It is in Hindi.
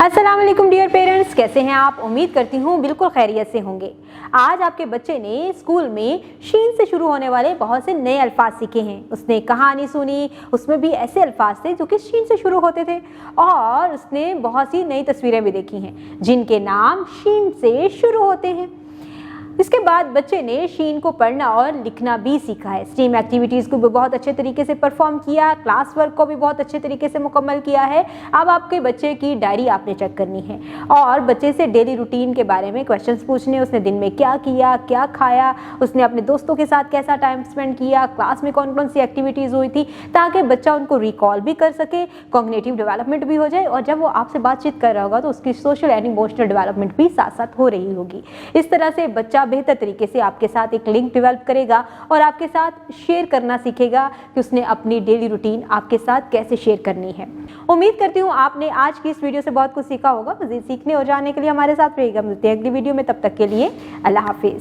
अस्सलाम वालेकुम डियर पेरेंट्स, कैसे हैं आप? उम्मीद करती हूँ बिल्कुल खैरियत से होंगे। आज आपके बच्चे ने स्कूल में शीन से शुरू होने वाले बहुत से नए अल्फाज सीखे हैं। उसने कहानी सुनी, उसमें भी ऐसे अल्फाज थे जो कि शीन से शुरू होते थे, और उसने बहुत सी नई तस्वीरें भी देखी हैं जिनके नाम शीन से शुरू होते हैं। इसके बाद बच्चे ने शीन को पढ़ना और लिखना भी सीखा है। स्टीम एक्टिविटीज़ को भी बहुत अच्छे तरीके से परफॉर्म किया, क्लास वर्क को भी बहुत अच्छे तरीके से मुकम्मल किया है। अब आपके बच्चे की डायरी आपने चेक करनी है और बच्चे से डेली रूटीन के बारे में क्वेश्चंस पूछने, उसने दिन में क्या किया, क्या खाया, उसने अपने दोस्तों के साथ कैसा टाइम स्पेंड किया, क्लास में कौन कौन सी एक्टिविटीज़ हुई थी, ताकि बच्चा उनको रिकॉल भी कर सके, कॉग्निटिव डेवलपमेंट भी हो जाए, और जब वो आपसे बातचीत कर रहा होगा तो उसकी सोशल एंड इमोशनल डेवलपमेंट भी साथ साथ हो रही होगी। इस तरह से बच्चा बेहतर तरीके से आपके साथ एक लिंक डेवलप करेगा और आपके साथ शेयर करना सीखेगा कि उसने अपनी डेली रूटीन आपके साथ कैसे शेयर करनी है। उम्मीद करती हूँ आपने आज की इस वीडियो से बहुत कुछ सीखा होगा। मज़ीद सीखने और जानने के लिए हमारे साथ रहिएगा। मिलते हैं अगली वीडियो में, तब तक के लिए अल्लाह हाफिज़।